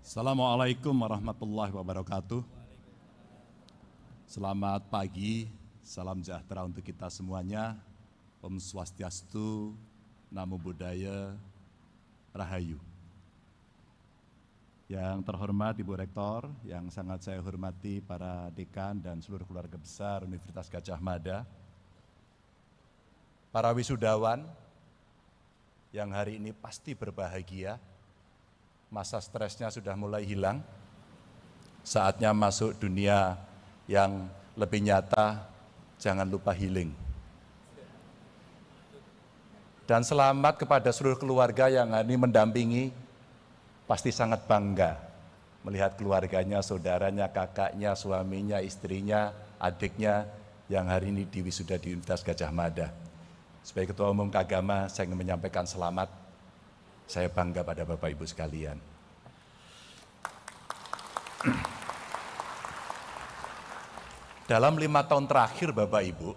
Assalamualaikum warahmatullahi wabarakatuh. Selamat pagi, salam sejahtera untuk kita semuanya. Om Swastiastu, Namo Buddhaya, Rahayu. Yang terhormat Ibu Rektor, yang sangat saya hormati para dekan dan seluruh keluarga besar Universitas Gadjah Mada, para wisudawan yang hari ini pasti berbahagia, masa stresnya sudah mulai hilang, saatnya masuk dunia yang lebih nyata, jangan lupa healing. Dan selamat kepada seluruh keluarga yang hari ini mendampingi, pasti sangat bangga melihat keluarganya, saudaranya, kakaknya, suaminya, istrinya, adiknya yang hari ini diwisuda di Universitas Gadjah Mada. Sebagai Ketua Umum Kagama, saya ingin menyampaikan selamat. Saya bangga pada Bapak Ibu sekalian. Dalam 5 tahun terakhir Bapak Ibu,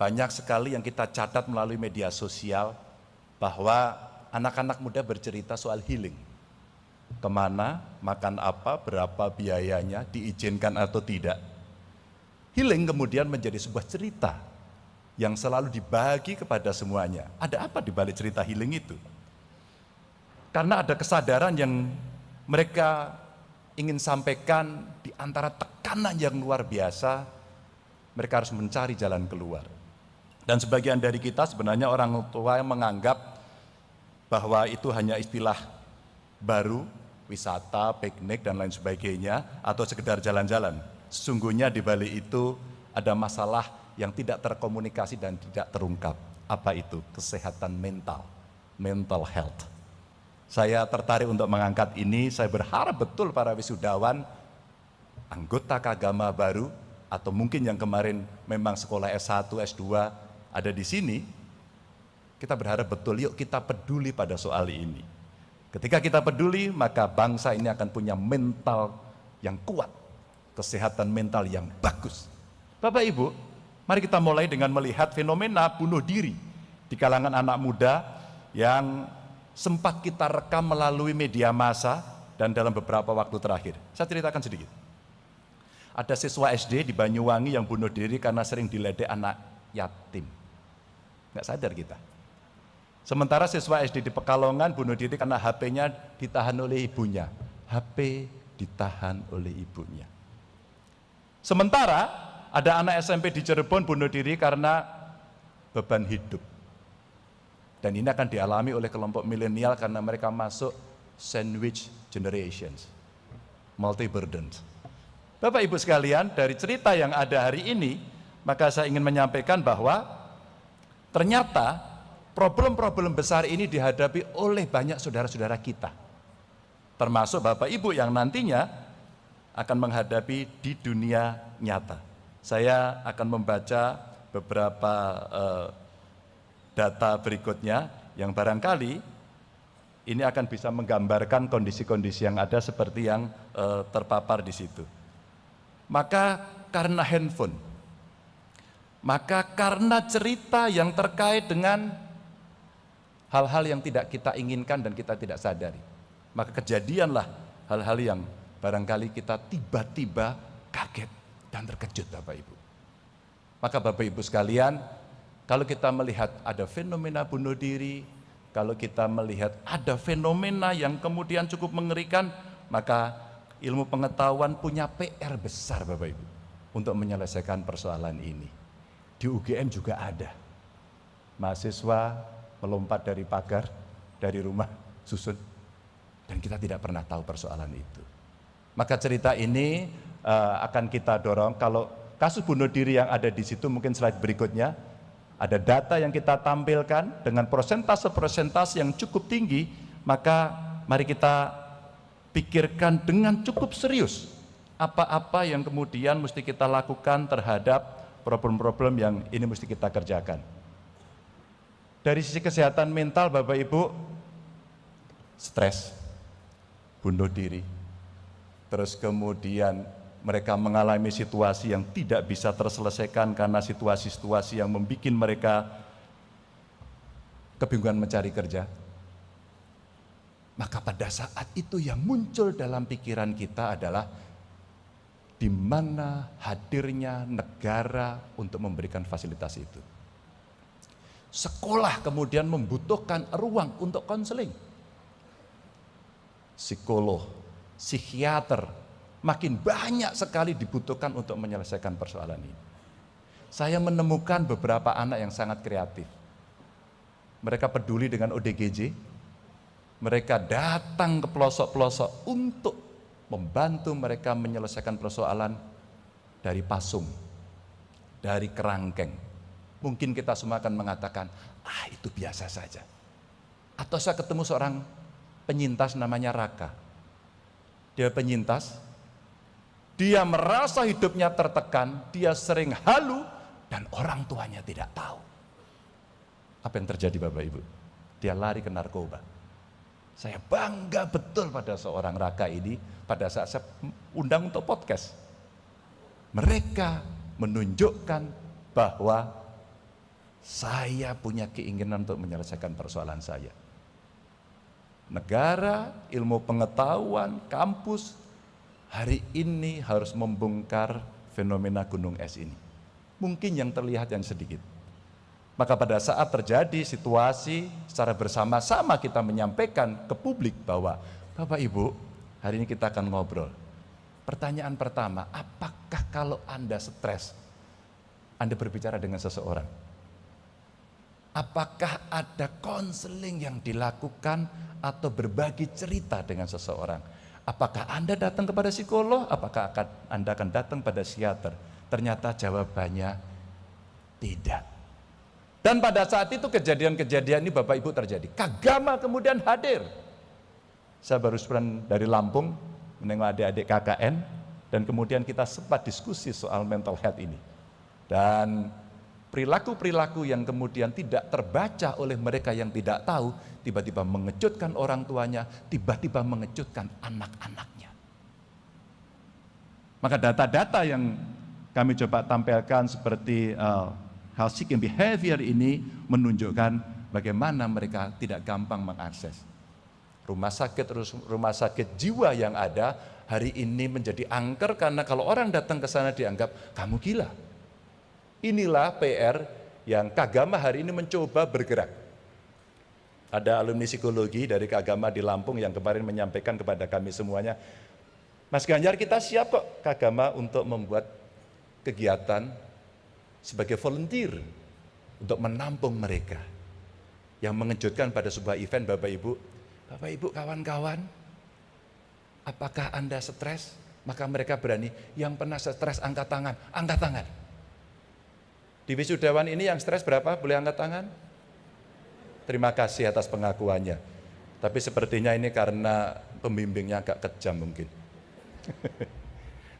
banyak sekali yang kita catat melalui media sosial bahwa anak-anak muda bercerita soal healing. Kemana, makan apa, berapa biayanya, diizinkan atau tidak. Healing kemudian menjadi sebuah cerita yang selalu dibagi kepada semuanya. Ada apa di balik cerita healing itu? Karena ada kesadaran yang mereka ingin sampaikan di antara tekanan yang luar biasa, mereka harus mencari jalan keluar. Dan sebagian dari kita sebenarnya orang tua yang menganggap bahwa itu hanya istilah baru, wisata, piknik, dan lain sebagainya, atau sekedar jalan-jalan. Sesungguhnya di balik itu ada masalah yang tidak terkomunikasi dan tidak terungkap. Apa itu? Kesehatan mental, mental health. Saya tertarik untuk mengangkat ini, saya berharap betul para wisudawan, anggota Kagama baru, atau mungkin yang kemarin memang sekolah S1, S2 ada di sini, kita berharap betul, yuk kita peduli pada soal ini. Ketika kita peduli, maka bangsa ini akan punya mental yang kuat, kesehatan mental yang bagus. Bapak Ibu, mari kita mulai dengan melihat fenomena bunuh diri di kalangan anak muda yang sempat kita rekam melalui media massa dan dalam beberapa waktu terakhir. Saya ceritakan sedikit. Ada siswa SD di Banyuwangi yang bunuh diri karena sering diledek anak yatim. Nggak sadar kita. Sementara siswa SD di Pekalongan bunuh diri karena HP-nya ditahan oleh ibunya. HP ditahan oleh ibunya. Sementara ada anak SMP di Cirebon bunuh diri karena beban hidup. Dan ini akan dialami oleh kelompok milenial karena mereka masuk sandwich generations, multi burdens. Bapak Ibu sekalian, dari cerita yang ada hari ini, maka saya ingin menyampaikan bahwa ternyata problem-problem besar ini dihadapi oleh banyak saudara-saudara kita, termasuk Bapak Ibu yang nantinya akan menghadapi di dunia nyata. Saya akan membaca beberapa data berikutnya yang barangkali ini akan bisa menggambarkan kondisi-kondisi yang ada seperti yang terpapar di situ. Maka karena handphone, maka karena cerita yang terkait dengan hal-hal yang tidak kita inginkan dan kita tidak sadari, maka kejadianlah hal-hal yang barangkali kita tiba-tiba kaget dan terkejut Bapak Ibu. Maka Bapak Ibu sekalian, kalau kita melihat ada fenomena bunuh diri, kalau kita melihat ada fenomena yang kemudian cukup mengerikan, maka ilmu pengetahuan punya PR besar Bapak Ibu untuk menyelesaikan persoalan ini. Di UGM juga ada mahasiswa melompat dari pagar, dari rumah susun, dan kita tidak pernah tahu persoalan itu. Maka cerita ini akan kita dorong. Kalau kasus bunuh diri yang ada di situ, mungkin slide berikutnya, ada data yang kita tampilkan dengan persentase-persentase yang cukup tinggi, maka mari kita pikirkan dengan cukup serius apa-apa yang kemudian mesti kita lakukan terhadap problem-problem yang ini mesti kita kerjakan. Dari sisi kesehatan mental Bapak Ibu, stres, bunuh diri, terus kemudian mereka mengalami situasi yang tidak bisa terselesaikan karena situasi-situasi yang membuat mereka kebingungan mencari kerja. Maka pada saat itu yang muncul dalam pikiran kita adalah di mana hadirnya negara untuk memberikan fasilitas itu. Sekolah kemudian membutuhkan ruang untuk konseling. Psikolog, psikiater, makin banyak sekali dibutuhkan untuk menyelesaikan persoalan ini. Saya menemukan beberapa anak yang sangat kreatif. Mereka peduli dengan ODGJ, mereka datang ke pelosok-pelosok untuk membantu mereka menyelesaikan persoalan dari Pasung, dari Kerangkeng. Mungkin kita semua akan mengatakan, itu biasa saja. Atau saya ketemu seorang penyintas namanya Raka. Dia penyintas, dia merasa hidupnya tertekan, dia sering halu, dan orang tuanya tidak tahu. Apa yang terjadi Bapak Ibu? Dia lari ke narkoba. Saya bangga betul pada seorang Raka ini pada saat saya undang untuk podcast. Mereka menunjukkan bahwa saya punya keinginan untuk menyelesaikan persoalan saya. Negara, ilmu pengetahuan, kampus hari ini harus membongkar fenomena gunung es ini. Mungkin yang terlihat yang sedikit. Maka pada saat terjadi situasi secara bersama-sama kita menyampaikan ke publik bahwa Bapak Ibu, hari ini kita akan ngobrol. Pertanyaan pertama, apakah kalau Anda stres, Anda berbicara dengan seseorang? Apakah ada konseling yang dilakukan atau berbagi cerita dengan seseorang? Apakah Anda datang kepada psikolog? Apakah Anda akan datang pada psikiater? Ternyata jawabannya tidak. Dan pada saat itu kejadian-kejadian ini Bapak Ibu terjadi. Kagama kemudian hadir. Saya baru pulang dari Lampung, menengok adik-adik KKN, dan kemudian kita sempat diskusi soal mental health ini. Dan perilaku-perilaku yang kemudian tidak terbaca oleh mereka yang tidak tahu, tiba-tiba mengejutkan orang tuanya, tiba-tiba mengejutkan anak-anaknya. Maka data-data yang kami coba tampilkan seperti health seeking behavior ini menunjukkan bagaimana mereka tidak gampang mengakses rumah sakit jiwa yang ada hari ini menjadi angker karena kalau orang datang ke sana dianggap kamu gila. Inilah PR yang Kagama hari ini mencoba bergerak. Ada alumni psikologi dari Kagama di Lampung yang kemarin menyampaikan kepada kami semuanya, Mas Ganjar, kita siap kok Kagama untuk membuat kegiatan sebagai volunteer untuk menampung mereka. Yang mengejutkan pada sebuah event Bapak Ibu kawan-kawan, apakah Anda stres? Maka mereka berani, yang pernah stres angkat tangan, angkat tangan. Di wisudawan ini yang stres berapa? Boleh angkat tangan? Terima kasih atas pengakuannya. Tapi sepertinya ini karena pembimbingnya agak kejam mungkin.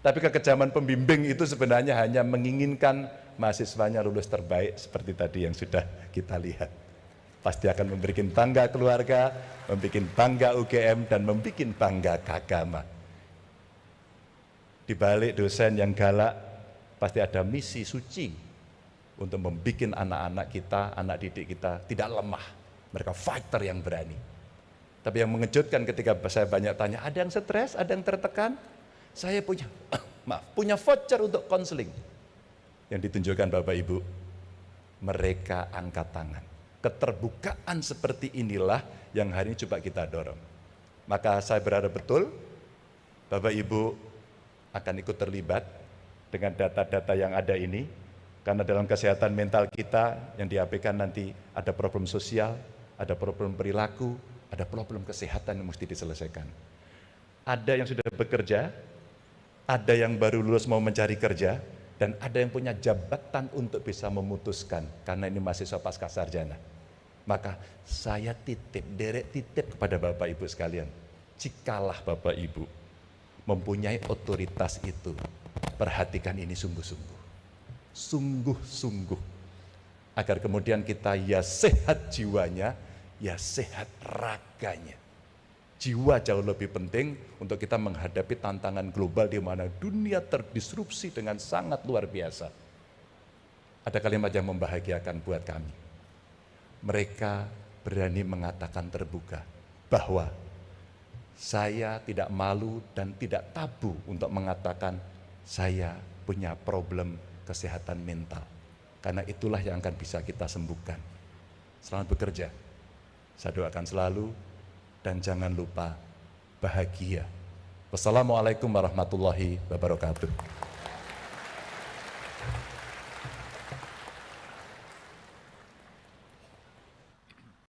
Tapi kekejaman pembimbing itu sebenarnya hanya menginginkan mahasiswanya lulus terbaik seperti tadi yang sudah kita lihat. Pasti akan membuat bangga keluarga, membuat bangga UGM, dan membuat bangga Kagama. Di balik dosen yang galak, pasti ada misi suci untuk membuat anak-anak kita, anak didik kita tidak lemah. Mereka fighter yang berani. Tapi yang mengejutkan ketika saya banyak tanya, ada yang stres, ada yang tertekan? Saya punya voucher untuk konseling. Yang ditunjukkan Bapak Ibu, mereka angkat tangan. Keterbukaan seperti inilah yang hari ini coba kita dorong. Maka saya berharap betul Bapak Ibu akan ikut terlibat dengan data-data yang ada ini. Karena dalam kesehatan mental kita yang diabaikan nanti ada problem sosial, ada problem perilaku, ada problem kesehatan yang mesti diselesaikan. Ada yang sudah bekerja, ada yang baru lulus mau mencari kerja, dan ada yang punya jabatan untuk bisa memutuskan, karena ini mahasiswa pasca sarjana. Maka saya derek titip kepada Bapak Ibu sekalian, jikalah Bapak Ibu mempunyai otoritas itu, perhatikan ini sungguh-sungguh. Sungguh-sungguh agar kemudian kita ya sehat jiwanya, ya sehat raganya. Jiwa jauh lebih penting untuk kita menghadapi tantangan global di mana dunia terdisrupsi dengan sangat luar biasa. Ada kalimat yang membahagiakan buat kami. Mereka berani mengatakan terbuka bahwa saya tidak malu dan tidak tabu untuk mengatakan saya punya problem kesehatan mental. Karena itulah yang akan bisa kita sembuhkan. Selamat bekerja. Saya doakan selalu dan jangan lupa bahagia. Wassalamualaikum warahmatullahi wabarakatuh.